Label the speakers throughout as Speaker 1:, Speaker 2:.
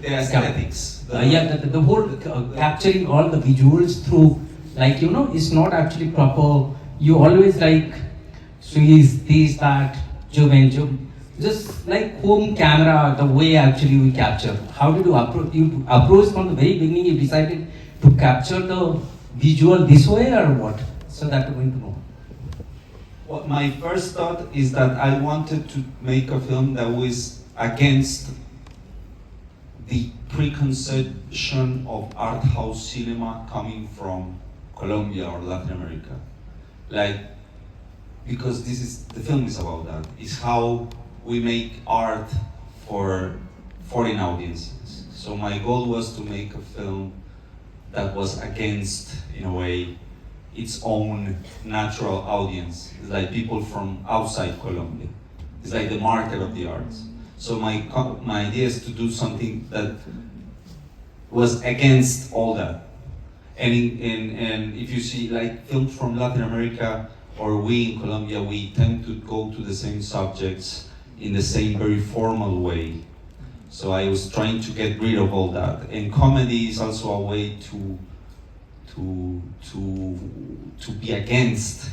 Speaker 1: the aesthetics.
Speaker 2: The whole capturing all the visuals through, like, it's not actually proper. You always like trees, this, that, zoom in, zoom. Just like home camera, the way actually we capture. How did you approach? You approach from the very beginning. You decided to capture the visual this way, or what? So that we're going to know.
Speaker 1: Well, my first thought is that I wanted to make a film that was against the preconception of art house cinema coming from Colombia or Latin America. Like, because the film is about that. It's how we make art for foreign audiences. So my goal was to make a film that was against, in a way, its own natural audience. It's like people from outside Colombia. It's like the market of the arts. So my idea is to do something that was against all that. And if you see like films from Latin America, or we in Colombia, we tend to go to the same subjects in the same very formal way. So I was trying to get rid of all that. And comedy is also a way to be against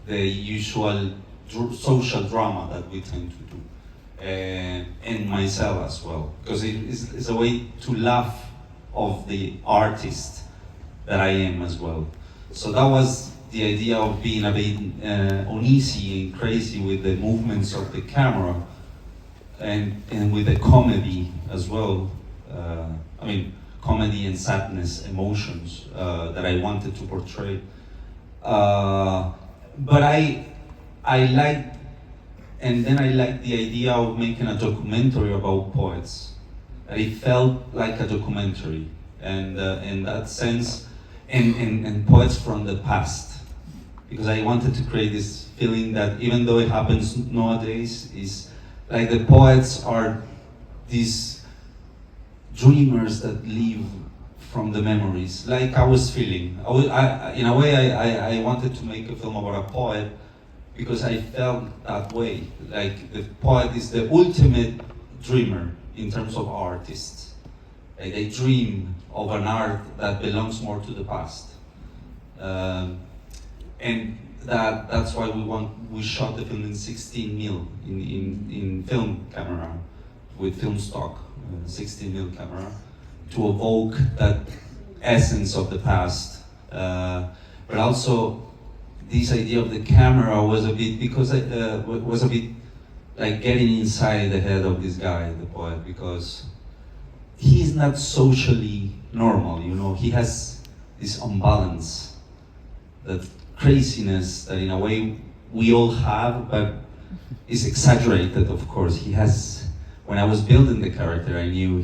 Speaker 1: the usual social drama that we tend to do. And myself as well, because it's a way to laugh of the artist that I am as well. So that was the idea of being a bit uneasy and crazy with the movements of the camera, and with the comedy as well. Comedy and sadness, emotions that I wanted to portray. But I liked, and then I liked the idea of making a documentary about poets. And it felt like a documentary, and in that sense, and poets from the past, because I wanted to create this feeling that even though it happens nowadays, is like the poets are these dreamers that live from the memories, like I was feeling. In a way, I wanted to make a film about a poet because I felt that way. Like the poet is the ultimate dreamer in terms of artists. Like they dream of an art that belongs more to the past. And that's why we shot the film in 16 mil in film camera with film stock, 16 mil camera, to evoke that essence of the past. But also this idea of the camera was a bit, because was a bit like getting inside the head of this guy, the poet, because he's not socially normal, he has this unbalance, that craziness that in a way we all have, but is exaggerated, of course. When I was building the character, I knew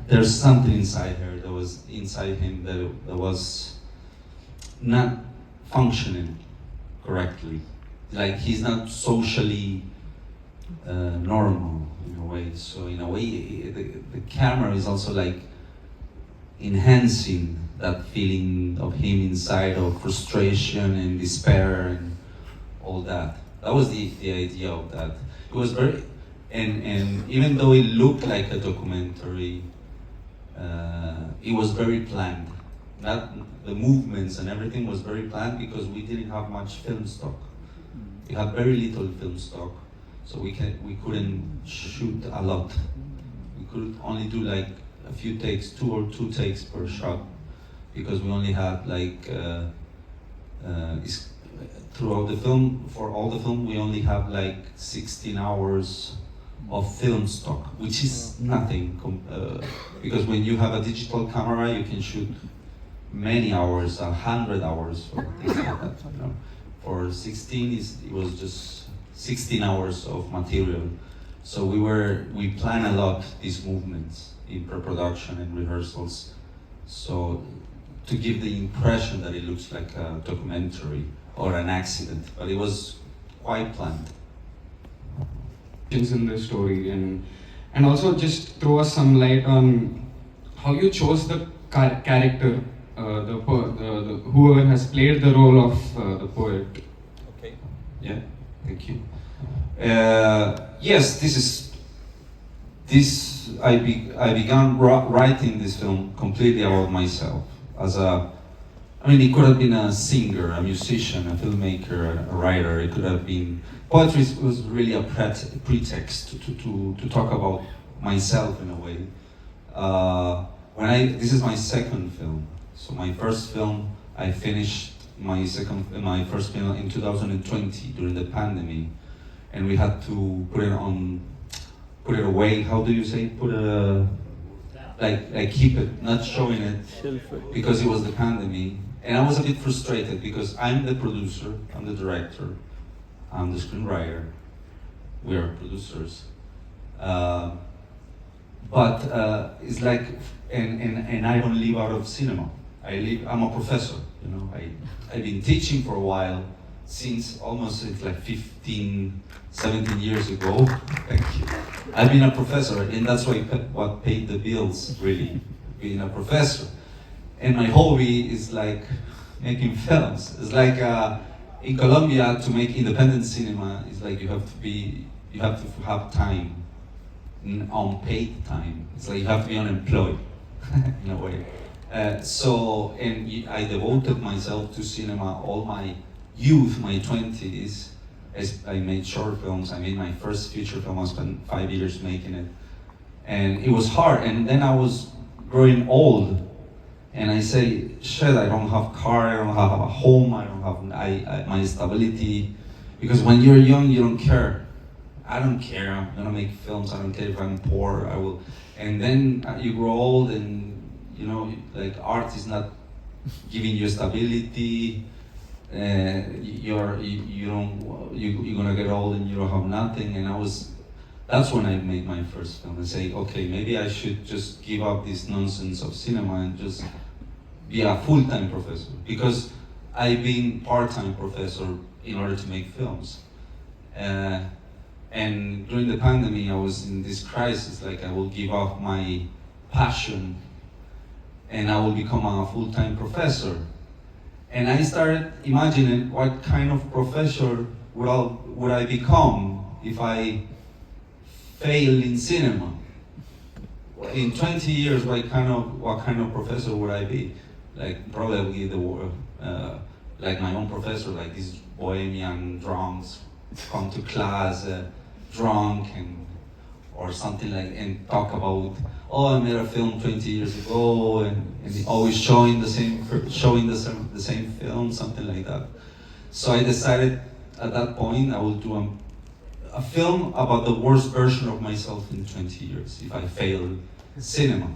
Speaker 1: there's something inside him that was not functioning correctly. Like he's not socially normal in a way. So in a way, the camera is also like enhancing that feeling of him inside, of frustration and despair and all that. That was the idea of that. It was very, and even though it looked like a documentary, it was very planned. The movements and everything was very planned because we didn't have much film stock. We had very little film stock, so we couldn't shoot a lot. We could only do like a few takes, two takes per shot, because we only had like throughout the film, for all the film, we only have like 16 hours of film stock, which is nothing, because when you have a digital camera, you can shoot many hours, 100 hours, or things like that. For 16, it was just 16 hours of material. So we plan a lot these movements in pre-production and rehearsals, so to give the impression that it looks like a documentary or an accident, but it was quite planned.
Speaker 3: In the story, and also just throw us some light on how you chose the character, whoever has played the role of the poet.
Speaker 1: Okay. Yeah. Thank you. Yes, this I began writing this film completely about myself. I mean, it could have been a singer, a musician, a filmmaker, a writer. It could have been poetry was really a pretext to talk about myself in a way. This is my second film. So my first film, I finished my first film in 2020 during the pandemic, and we had to put it away. How do you say? Like keep it, not showing it, because it was the pandemic. And I was a bit frustrated because I'm the producer, I'm the director, I'm the screenwriter. We are producers. But it's like, and I don't live out of cinema. I'm a professor, you know. I've been teaching for a while, since almost it's like 15, 17 years ago. Thank you. I've been a professor, and that's what paid the bills, really, being a professor. And my hobby is like making films. It's like in Colombia, to make independent cinema, it's like you have to have time, unpaid time. It's like you have to be unemployed in a way. I devoted myself to cinema all my youth, my 20s. I made short films. I made my first feature film. I spent 5 years making it, and it was hard. And then I was growing old, and I say, shit, I don't have a car, I don't have a home, I don't have my stability, because when you're young, you don't care. I don't care. I'm gonna make films. I don't care if I'm poor. I will. And then you grow old, and you know, like art is not giving you stability. You're gonna get old and you don't have nothing. And that's when I made my first film and say, okay, maybe I should just give up this nonsense of cinema and just be a full-time professor, because I've been part-time professor in order to make films. And during the pandemic, I was in this crisis, like I will give up my passion and I will become a full-time professor. And I started imagining what kind of professor would I become if I fail in cinema. In 20 years, what kind of professor would I be? Like probably like my own professor, like these bohemian drunks come to class drunk or something like, and talk about, oh, I made a film 20 years ago, and always showing the same film, something like that. So I decided at that point I will do a film about the worst version of myself in 20 years if I fail cinema.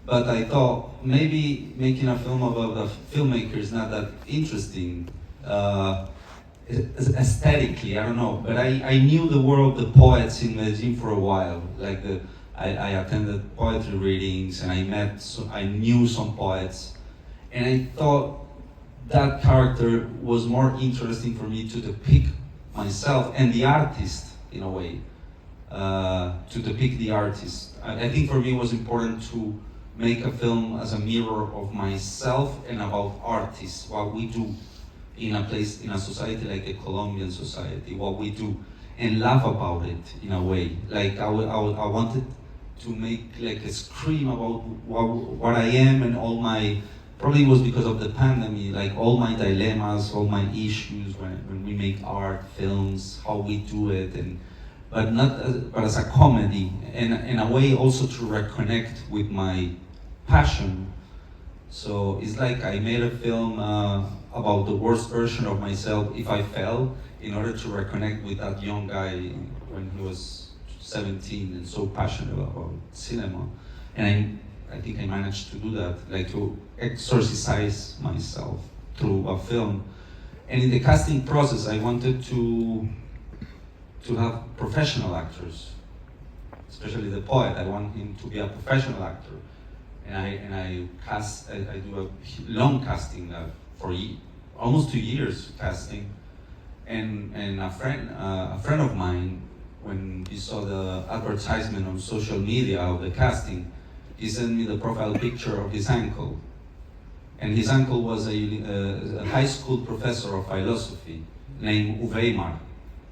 Speaker 1: But I thought maybe making a film about a filmmaker is not that interesting aesthetically, I don't know. But I knew the world of the poets in Medellin for a while. Like I attended poetry readings, and I knew some poets, and I thought that character was more interesting for me to depict myself and the artist in a way, to depict the artist. I think for me it was important to make a film as a mirror of myself and about artists, what we do in a society like the Colombian society, what we do, and laugh about it in a way. Like I wanted to make like a scream about what I am and all my, probably it was because of the pandemic, like all my dilemmas, all my issues when we make art, films, how we do it, but as a comedy, and in a way also to reconnect with my passion. So it's like I made a film about the worst version of myself if I fell, in order to reconnect with that young guy when he was 17 and so passionate about cinema. And I think I managed to do that, like to exorcise myself through a film. And in the casting process, I wanted to have professional actors, especially the poet. I want him to be a professional actor. And I do a long casting for almost 2 years casting, and a friend of mine, when he saw the advertisement on social media of the casting, he sent me the profile picture of his uncle, and his uncle was a high school professor of philosophy named Ubeimar,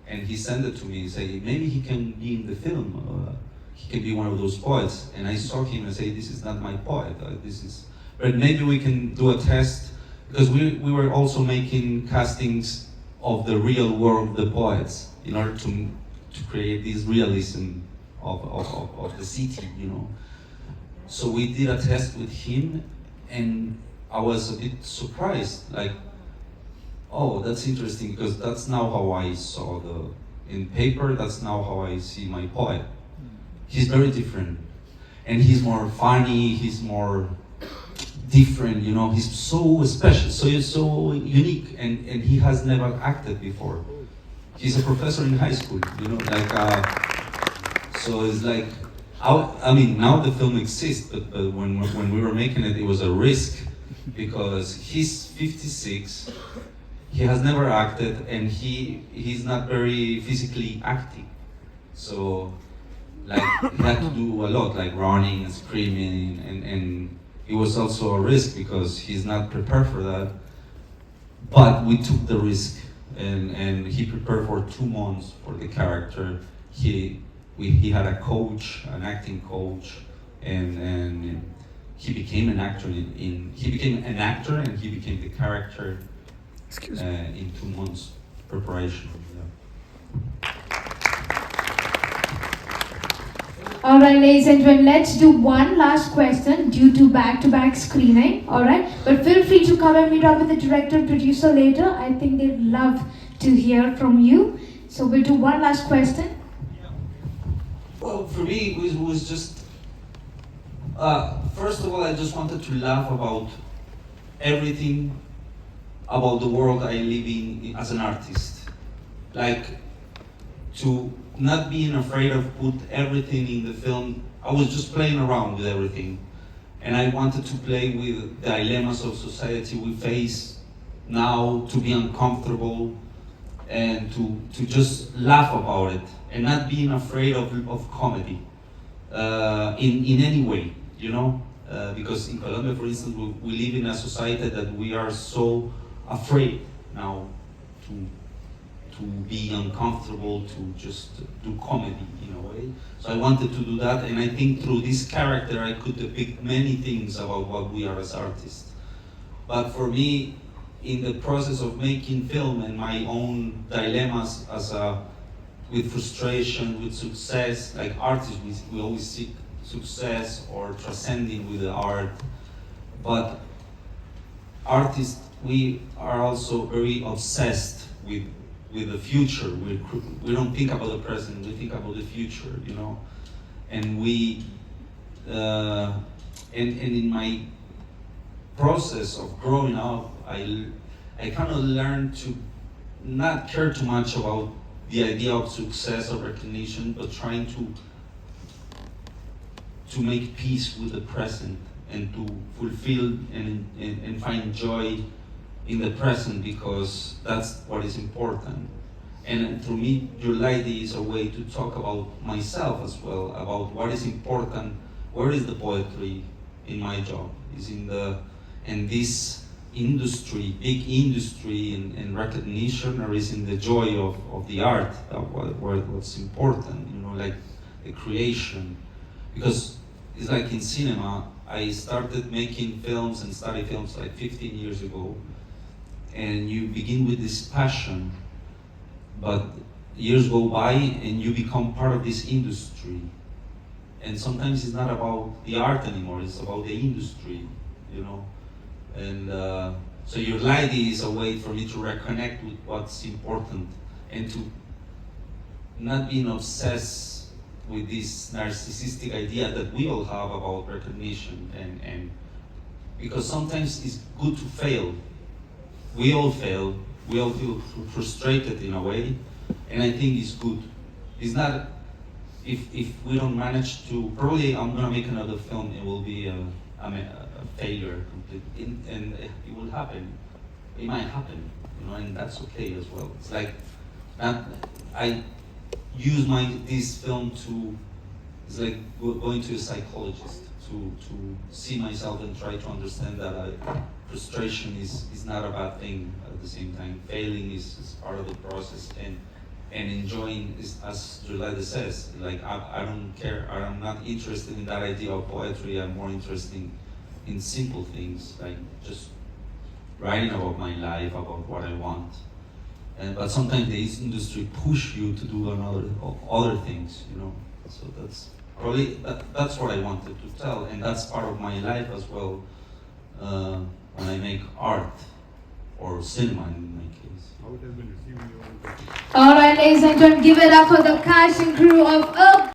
Speaker 1: and he sent it to me and said maybe he can be in the film. he can be one of those poets. And I saw him and say, this is not my poet. This is, but maybe we can do a test, because we were also making castings of the real world, the poets, in order to create this realism of the city, you know. So we did a test with him, and I was a bit surprised, like, oh, that's interesting, because that's now how I saw in paper, that's now how I see my poet. He's very different, and he's more funny, he's more different, you know, he's so special, so he's so unique, and he has never acted before. He's a professor in high school, you know, like, so it's like, I mean, now the film exists, but when we were making it, it was a risk, because he's 56, he has never acted, and he's not very physically active. So, like, he had to do a lot, like running and screaming, and it was also a risk because he's not prepared for that. But we took the risk, and he prepared for 2 months for the character. He had a coach, an acting coach, and he became an actor he became an actor, and he became the character in 2 months preparation. Yeah.
Speaker 4: All right, ladies and gentlemen, let's do one last question due to back-to-back screening. All right, but feel free to come and meet up with the director and producer later. I think they'd love to hear from you. So we'll do one last question.
Speaker 1: Well, for me, it was just, first of all, I just wanted to laugh about everything about the world I live in as an artist. Like, to not being afraid of put everything in the film. I was just playing around with everything. And I wanted to play with the dilemmas of society we face now, to be uncomfortable, and to just laugh about it, and not being afraid of comedy in any way, you know? Because in Colombia, for instance, we live in a society that we are so afraid now to be uncomfortable, to just do comedy in a way. So I wanted to do that, and I think through this character I could depict many things about what we are as artists. But for me, in the process of making film and my own dilemmas with frustration, with success, like artists, we always seek success or transcending with the art. But artists, we are also very obsessed with the future. We don't think about the present, we think about the future, you know. And and in my process of growing up, I kind of learned to not care too much about the idea of success or recognition, but trying to make peace with the present, and to fulfill and find joy in the present, because that's what is important. And to me, your lady is a way to talk about myself as well, about what is important, where is the poetry in my job, is in this industry, big industry, and recognition, or is in the joy of the art, what's important, you know, like the creation. Because it's like in cinema, I started making films and study films like 15 years ago, and you begin with this passion, but years go by and you become part of this industry. And sometimes it's not about the art anymore, it's about the industry, you know. And so your lady is a way for me to reconnect with what's important, and to not being obsessed with this narcissistic idea that we all have about recognition, and because sometimes it's good to fail. We all fail, we all feel frustrated in a way, and I think it's good. It's not, if we don't manage to, probably I'm gonna make another film, it will be a failure completely, and it will happen. It might happen, you know, and that's okay as well. It's like, I use this film to, it's like going to a psychologist to see myself and try to understand that frustration is not a bad thing. At the same time, failing is part of the process, and enjoying, is, as Julida says, like I don't care, I'm not interested in that idea of poetry. I'm more interested in simple things, like just writing about my life, about what I want. But sometimes the industry push you to do other things, you know. So that's probably that's what I wanted to tell, and that's part of my life as well. When I make art or cinema, in my case.
Speaker 5: How it has been received in your own country?
Speaker 4: All right, ladies and gentlemen, give it up for the cast and crew of